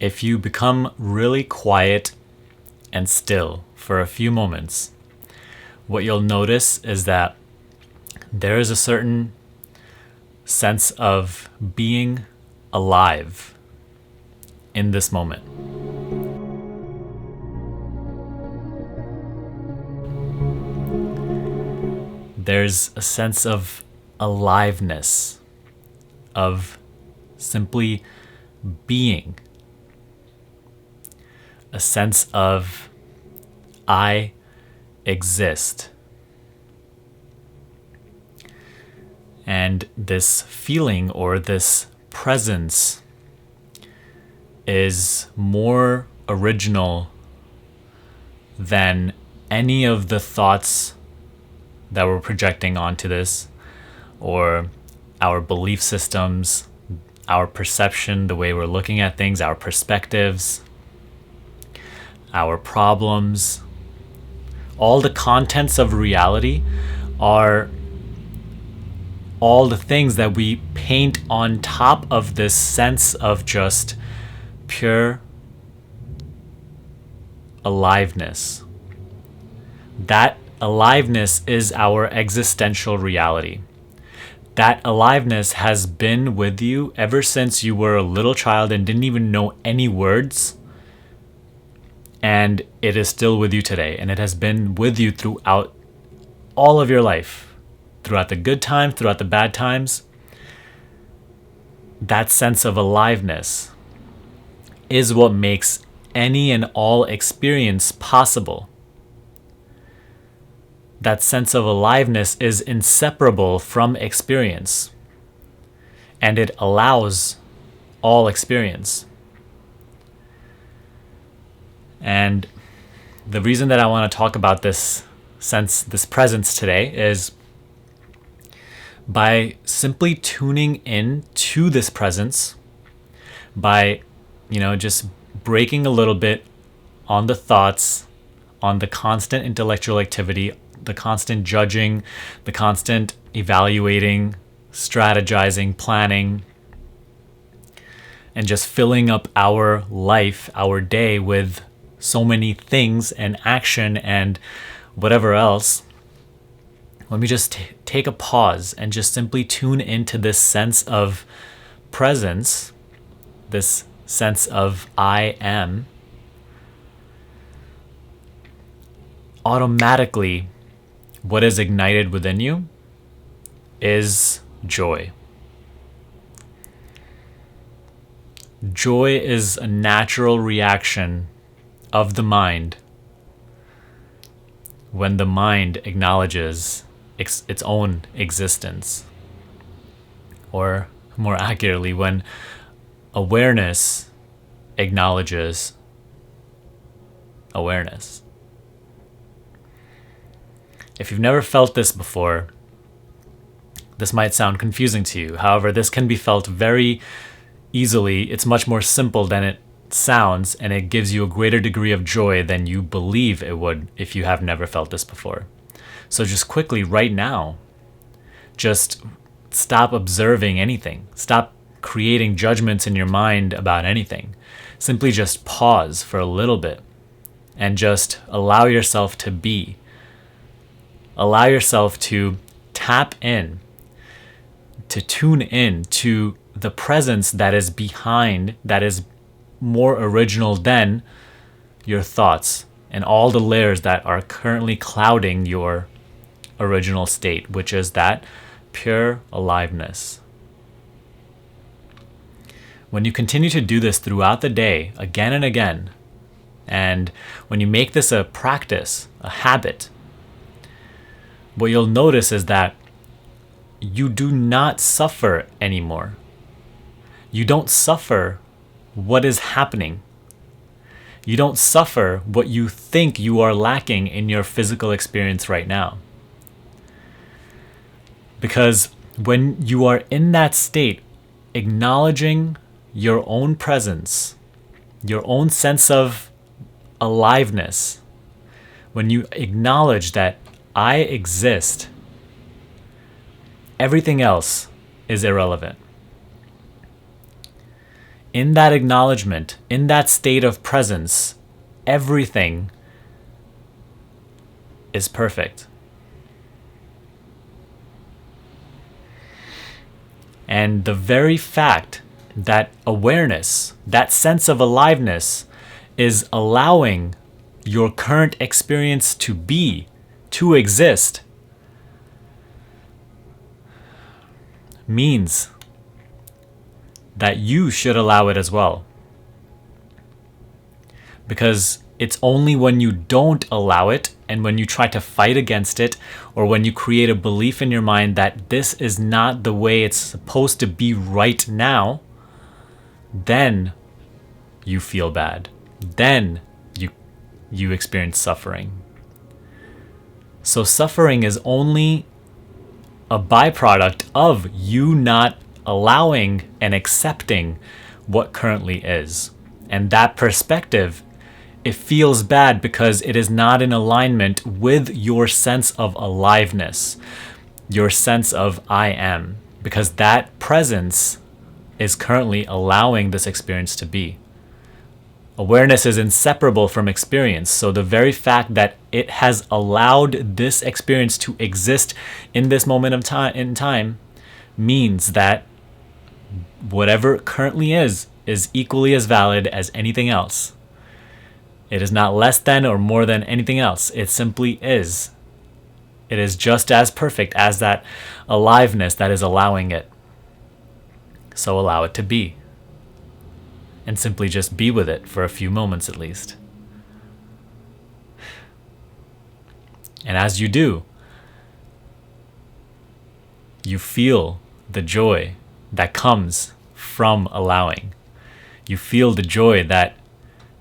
If you become really quiet and still for a few moments, what you'll notice is that there is a certain sense of being alive in this moment. There's a sense of aliveness, of simply being, a sense of I exist. And this feeling or this presence is more original than any of the thoughts that we're projecting onto this, or our belief systems, our perception, the way we're looking at things, our perspectives, our problems. All the contents of reality are all the things that we paint on top of this sense of just pure aliveness. That aliveness is our existential reality. That aliveness has been with you ever since you were a little child and didn't even know any words. And it is still with you today. And it has been with you throughout all of your life. Throughout the good times, throughout the bad times. That sense of aliveness is what makes any and all experience possible. That sense of aliveness is inseparable from experience, and it allows all experience. And the reason that I want to talk about this sense, this presence today, is by simply tuning in to this presence, by, just breaking a little bit on the thoughts, on the constant intellectual activity, the constant judging, the constant evaluating, strategizing, planning, and just filling up our life, our day with so many things and action and whatever else. Let me just take a pause and just simply tune into this sense of presence, this sense of I am. Automatically, what is ignited within you is joy. Joy is a natural reaction of the mind when the mind acknowledges its own existence. Or more accurately, when awareness acknowledges awareness. If you've never felt this before, this might sound confusing to you. However, this can be felt very easily. It's much more simple than it sounds, and it gives you a greater degree of joy than you believe it would if you have never felt this before. So just quickly, right now, just stop observing anything. Stop creating judgments in your mind about anything. Simply just pause for a little bit and just allow yourself to be. Allow yourself to tap in, to tune in to the presence that is behind, that is more original than your thoughts and all the layers that are currently clouding your original state, which is that pure aliveness. When you continue to do this throughout the day, again and again, and when you make this a practice, a habit, what you'll notice is that you do not suffer anymore. You don't suffer what is happening. You don't suffer what you think you are lacking in your physical experience right now. Because when you are in that state, acknowledging your own presence, your own sense of aliveness, when you acknowledge that I exist, everything else is irrelevant. In that acknowledgement, in that state of presence, everything is perfect. And the very fact that awareness, that sense of aliveness, is allowing your current experience to be, to exist, means that you should allow it as well. Because it's only when you don't allow it, and when you try to fight against it, or when you create a belief in your mind that this is not the way it's supposed to be right now, then you feel bad. Then you experience suffering. So suffering is only a byproduct of you not allowing and accepting what currently is. And that perspective, it feels bad because it is not in alignment with your sense of aliveness, your sense of I am, because that presence is currently allowing this experience to be. Awareness is inseparable from experience, so the very fact that it has allowed this experience to exist in this moment of time means that whatever it currently is equally as valid as anything else. It is not less than or more than anything else. It simply is. It is just as perfect as that aliveness that is allowing it. So allow it to be. And simply just be with it for a few moments at least. And as you do, you feel the joy that comes from allowing. You feel the joy that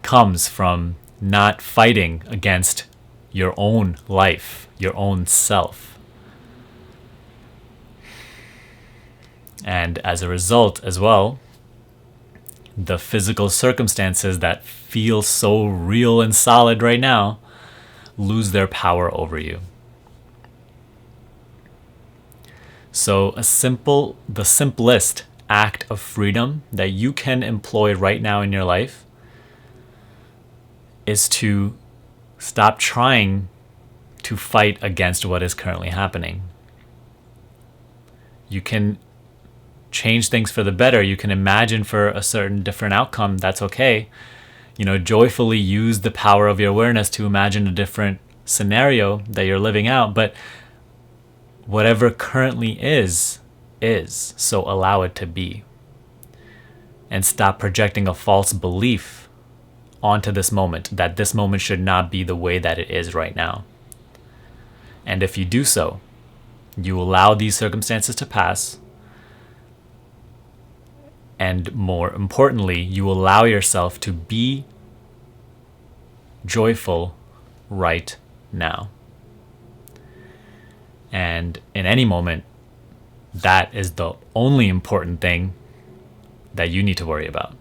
comes from not fighting against your own life, your own self. And as a result as well, the physical circumstances that feel so real and solid right now lose their power over you. So the simplest act of freedom that you can employ right now in your life is to stop trying to fight against what is currently happening. You can change things for the better. You can imagine for a certain different outcome. That's okay. Joyfully use the power of your awareness to imagine a different scenario that you're living out. But whatever currently is. So allow it to be. And stop projecting a false belief onto this moment, that this moment should not be the way that it is right now. And if you do so, you allow these circumstances to pass. And more importantly, you allow yourself to be joyful right now. And in any moment, that is the only important thing that you need to worry about.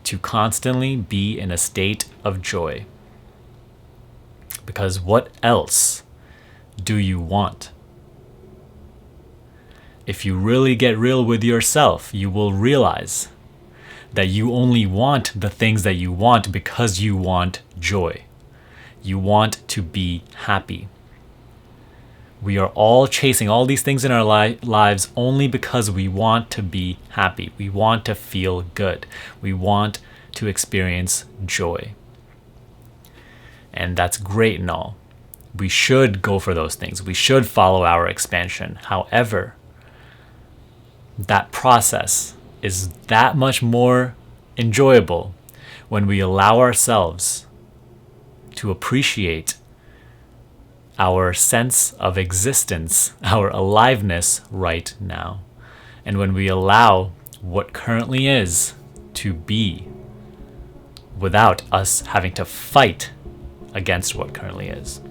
To constantly be in a state of joy. Because what else do you want? If you really get real with yourself, you will realize that you only want the things that you want because you want joy. You want to be happy. We are all chasing all these things in our lives only because we want to be happy. We want to feel good. We want to experience joy. And that's great and all. We should go for those things. We should follow our expansion. However, that process is that much more enjoyable when we allow ourselves to appreciate our sense of existence, our aliveness right now. And when we allow what currently is to be without us having to fight against what currently is.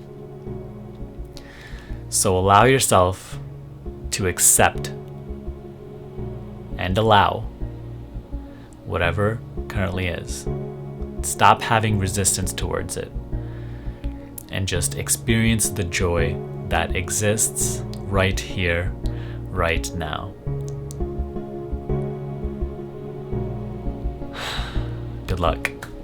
So allow yourself to accept and allow whatever currently is. Stop having resistance towards it and just experience the joy that exists right here, right now. Good luck.